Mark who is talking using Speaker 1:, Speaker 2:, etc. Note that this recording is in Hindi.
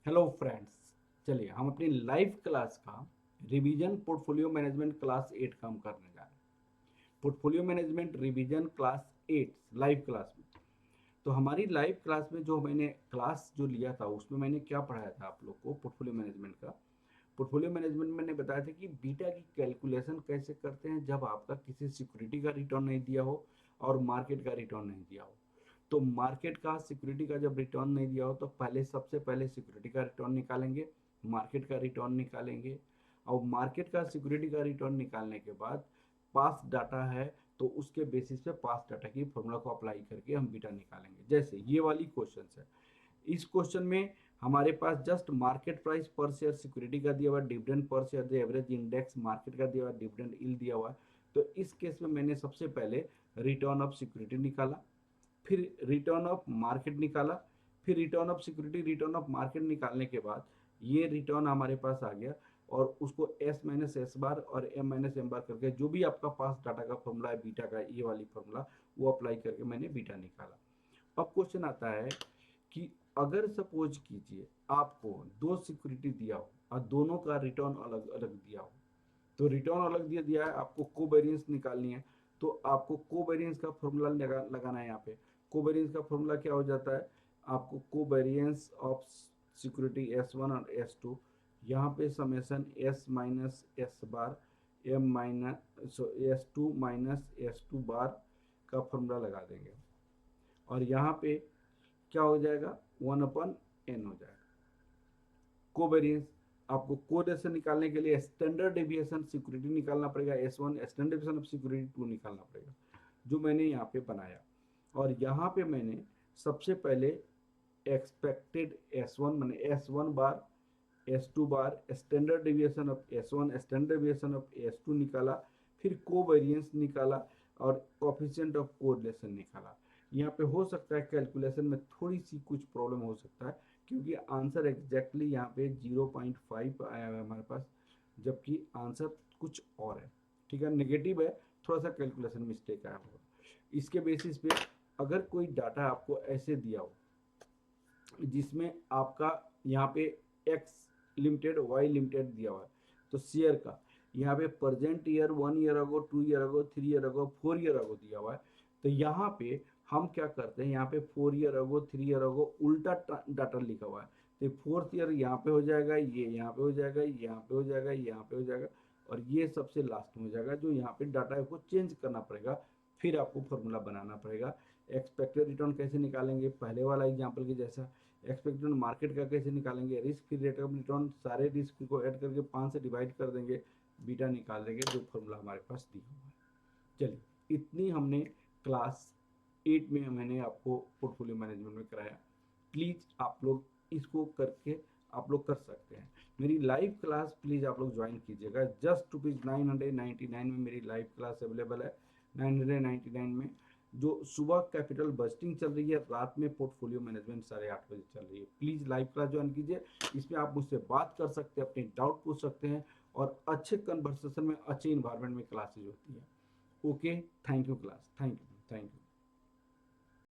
Speaker 1: हेलो फ्रेंड्स, चलिए हम अपनी लाइव क्लास का रिवीजन पोर्टफोलियो मैनेजमेंट क्लास 8 का हम करने जा रहे हैं। Portfolio management revision class 8 live class में। तो हमारी लाइव क्लास में जो मैंने क्लास जो लिया था उसमें मैंने क्या पढ़ाया था आप लोग को पोर्टफोलियो मैनेजमेंट का। पोर्टफोलियो मैनेजमेंट में मैंने बताया था कि बीटा की कैलकुलेशन कैसे करते हैं जब आपका किसी सिक्योरिटी का रिटर्न नहीं दिया हो और मार्केट का रिटर्न नहीं दिया हो। तो मार्केट का सिक्योरिटी का जब रिटर्न नहीं दिया हो तो पहले सबसे पहले सिक्योरिटी का रिटर्न निकालेंगे, मार्केट का रिटर्न निकालेंगे और मार्केट का सिक्योरिटी का रिटर्न निकालने के बाद पास डाटा है तो उसके बेसिस पे पास डाटा की फॉर्मूला को अप्लाई करके हम बीटा निकालेंगे। जैसे ये वाली क्वेश्चन है, इस क्वेश्चन में हमारे पास जस्ट मार्केट प्राइस पर शेयर सिक्योरिटी का दिया हुआ, डिविडेंड पर शेयर दिया, एवरेज इंडेक्स मार्केट का दिया हुआ, डिविडेंड यील्ड दिया हुआ है। तो इस केस में मैंने सबसे पहले रिटर्न ऑफ सिक्योरिटी निकाला, फिर रिटर्न ऑफ मार्केट निकाला, फिर return of security return of market निकालने के बाद ये रिटर्न हमारे पास आ गया और उसको एस माइनस एस बार और एम माइनस एम बार करके जो भी आपका पास डाटा का फॉर्मूला है बीटा का, ये वाली फॉर्मूला वो अप्लाई करके मैंने बीटा निकाला। अब क्वेश्चन आता है कि अगर सपोज कीजिए आपको दो सिक्योरिटी दिया हो और दोनों का रिटर्न अलग अलग दिया हो, तो रिटर्न अलग दिया दिया है, आपको कोवेरियंस निकालनी है। तो आपको कोवेरियंस का फॉर्मूला लगाना है। यहाँ पे कोवेरियंस का फॉर्मूला क्या हो जाता है, आपको कोवेरियंस ऑफ सिक्योरिटी S1 और S2, यहाँ पे summation S minus S bar M minus S2 minus S2 bar का फॉर्मूला लगा देंगे और यहाँ पे क्या हो जाएगा, 1/n हो जाएगा। कोवेरियंस आपको कोरिलेशन निकालने के लिए स्टैंडर्ड डेविएशन सिक्योरिटी निकालना पड़ेगा S1, standard deviation of security 2 निकालना पड़ेगा, जो मैंने यहाँ पे बनाया। और यहाँ पे मैंने सबसे पहले एक्सपेक्टेड S1 मैंने S1 bar S2 bar standard deviation of S1 standard deviation of S2 निकाला, फिर कोवेरियंस निकाला और कोफिशिएंट ऑफ कोरिलेशन निकाला। यहाँ पे हो सकता है कैलकुलेशन में थोड़ी सी कुछ प्रॉब्लम हो सकता है क्योंकि आंसर एग्जैक्टली यहाँ पे 0.5 आया है हमारे पास, जबकि आंसर कुछ और है। ठीक है, नेगेटिव है, थोड़ा सा कैलकुलेशन मिस्टेक आया होगा। इसके बेसिस पे अगर कोई डाटा आपको ऐसे दिया हो जिसमें आपका यहाँ पे एक्स लिमिटेड वाई लिमिटेड दिया हुआ है, तो शेयर का यहाँ पे present year 1 year ago 2 year ago 3 year ago 4 year ago दिया हुआ है। तो यहाँ पे हम क्या करते हैं, यहाँ पे 4 ईयर अगो 3 ईयर अगो उल्टा डाटा लिखा हुआ है। तो फोर्थ ईयर यहाँ पे हो जाएगा, ये यहाँ पे हो जाएगा, यहाँ पे हो जाएगा, यहाँ पे हो जाएगा और ये सबसे लास्ट में हो जाएगा, जो यहाँ पे डाटा को चेंज करना पड़ेगा। फिर आपको फॉर्मूला बनाना पड़ेगा। एक्सपेक्टेड रिटर्न कैसे निकालेंगे, पहले वाला एग्जाम्पल के जैसा। एक्सपेक्टेड मार्केट का कैसे निकालेंगे, risk free rate of return सारे रिस्क को ऐड करके 5 से डिवाइड कर देंगे, बीटा निकाल देंगे, जो फॉर्मूला हमारे पास दी हुआ है। चलिए, इतनी हमने क्लास 8 में मैंने आपको पोर्टफोलियो मैनेजमेंट में कराया। प्लीज़ आप लोग इसको करके आप लोग कर सकते हैं। मेरी लाइव क्लास प्लीज़ आप लोग ज्वाइन कीजिएगा। जस्ट ₹999 में मेरी लाइव क्लास अवेलेबल है। 999 में जो सुबह कैपिटल बस्टिंग चल रही है, रात में पोर्टफोलियो मैनेजमेंट 8:30 बजे चल रही है। प्लीज़ लाइव क्लास ज्वाइन कीजिए। इसमें आप मुझसे बात कर सकते हैं, अपने डाउट पूछ सकते हैं और अच्छे कन्वर्सेशन में अच्छे इन्वायरमेंट में क्लासेज होती है। Okay, thank you class, thank you, thank you.